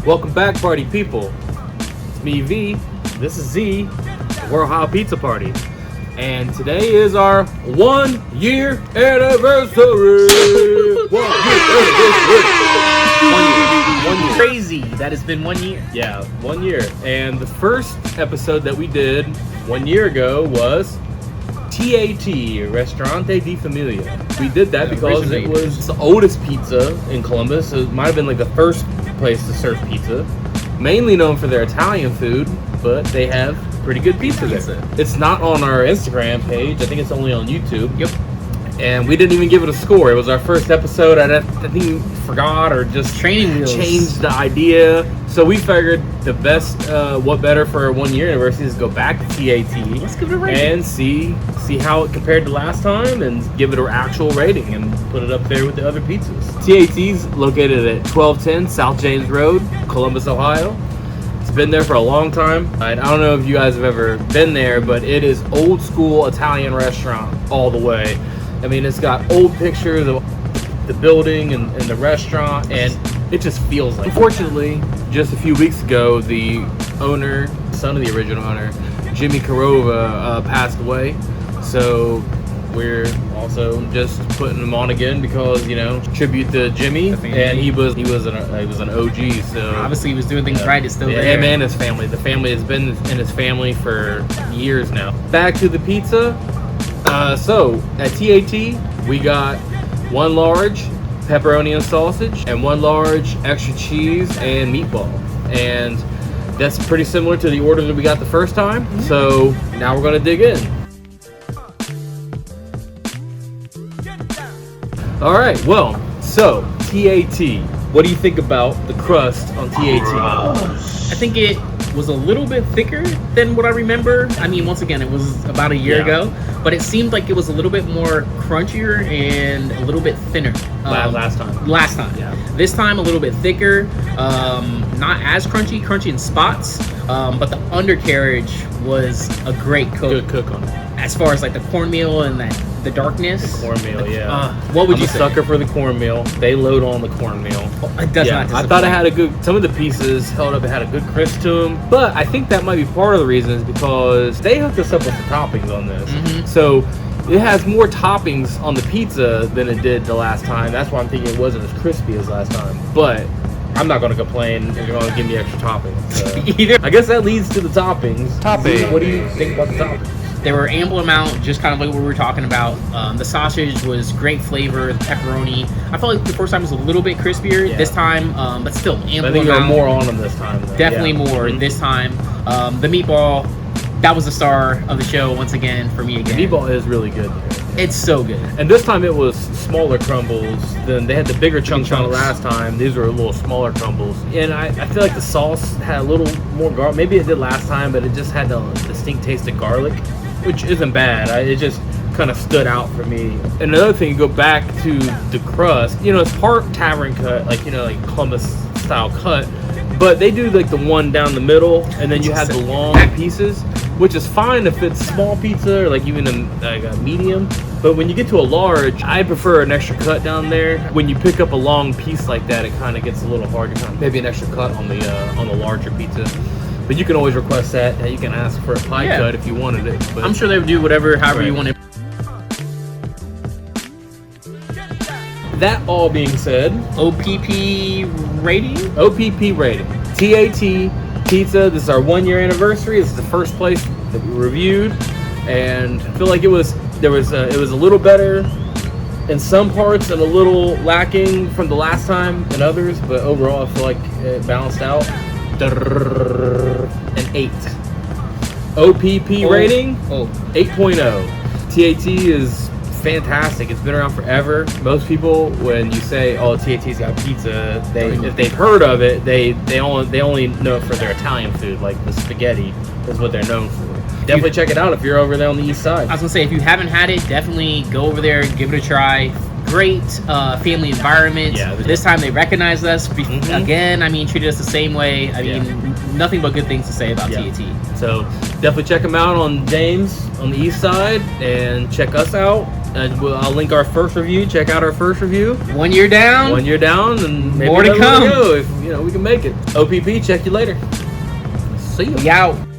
Welcome back, party people. It's me, V. This is Z, the World Hot Pizza Party. And today is our 1 year anniversary. 1 year anniversary. 1 year. Crazy that it's been 1 year. Yeah, 1 year. And the first episode that we did 1 year ago was T.A.T, Ristorante di Famiglia. We did that because it was the oldest pizza in Columbus. It might have been like the first place to serve pizza. Mainly known for their Italian food, but they have pretty good pizza there. It's not on our Instagram page. I think it's only on YouTube. Yep. And we didn't even give it a score. It was our first episode. I think we forgot or just changed the idea. So we figured the best, what better for a 1 year anniversary is go back to T.A.T. Let's give it a rating. And see how it compared to last time and give it an actual rating and put it up there with the other pizzas. T.A.T.'s located at 1210 South James Road, Columbus, Ohio. It's been there for a long time. I don't know if you guys have ever been there, but it is old school Italian restaurant all the way. I mean, it's got old pictures of the building and the restaurant, and it just feels like. Unfortunately, just a few weeks ago, the owner, son of the original owner, Jimmy Carova, passed away. So we're also just putting him on again because, you know, tribute to Jimmy, and he was an OG. So obviously he was doing things right. It's still there. Him and his family. The family has been in his family for years now. Back to the pizza. So at T.A.T, we got one large pepperoni and sausage and one large extra cheese and meatball, and that's pretty similar to the order that we got the first time. So now we're gonna dig in. All right, well, so T.A.T, what do you think about the crust on T.A.T? I think it was a little bit thicker than what I remember. I mean, once again, it was about a year ago, but it seemed like it was a little bit more crunchier and a little bit thinner. Last time. Yeah. This time a little bit thicker, not as crunchy in spots, but the undercarriage was a great cook. Good cook on it. As far as like the cornmeal and the darkness. The cornmeal, yeah. What would you say? Sucker for the cornmeal. They load on the cornmeal. It does not disappoint. I thought it had a good. Some of the pieces held up. It had a good crisp to them. But I think that might be part of the reason is because they hooked us up with the toppings on this. Mm-hmm. So it has more toppings on the pizza than it did the last time. That's why I'm thinking it wasn't as crispy as last time. But I'm not going to complain if you're going to give me extra toppings. So. Either. I guess that leads to the toppings. What do you think about the toppings? They were ample amount, just kind of like what we were talking about. The sausage was great flavor. The pepperoni, I felt like the first time was a little bit crispier. Yeah. This time, but still ample amount. I think there were more on them this time. Though. Definitely more this time. The meatball, that was the star of the show once again for me again. The meatball is really good. It's so good. And this time it was smaller crumbles than they had the bigger chunks on the last time. These were a little smaller crumbles. And I feel like the sauce had a little more garlic. Maybe it did last time, but it just had the distinct taste of garlic, which isn't bad. It just kind of stood out for me. And another thing, you go back to the crust. You know, it's part tavern cut, like, you know, like Columbus style cut. But they do like the one down the middle, and then you have the long pieces, which is fine if it's small pizza or like even a medium. But when you get to a large, I prefer an extra cut down there. When you pick up a long piece like that, it kind of gets a little hard to maybe an extra cut on the larger pizza. But you can always request that. You can ask for a pie cut if you wanted it. But I'm sure they would do however you want it. That all being said, O.P.P rating? O.P.P rating. T.A.T pizza. This is our 1 year anniversary. This is the first place that we reviewed, and I feel like it was a little better in some parts and a little lacking from the last time in others. But overall, I feel like it balanced out. An 8. O.P.P rating 8.0. T.A.T is fantastic. It's been around forever. Most people, when you say, "Oh, T.A.T's got pizza," if they've heard of it, they only know it for their Italian food, like the spaghetti is what they're known for. Definitely check it out if you're over there on the east side. I was gonna say, if you haven't had it, definitely go over there, give it a try. Great family environment. Yeah, this time they recognized us again. I mean, treated us the same way. I mean, nothing but good things to say about T.A.T. So definitely check them out on James on the east side, and check us out I'll link our first review. Check out our first review. 1 year down. 1 year down, and maybe more to come. Go if we can make it. OPP. Check you later. See you. We out.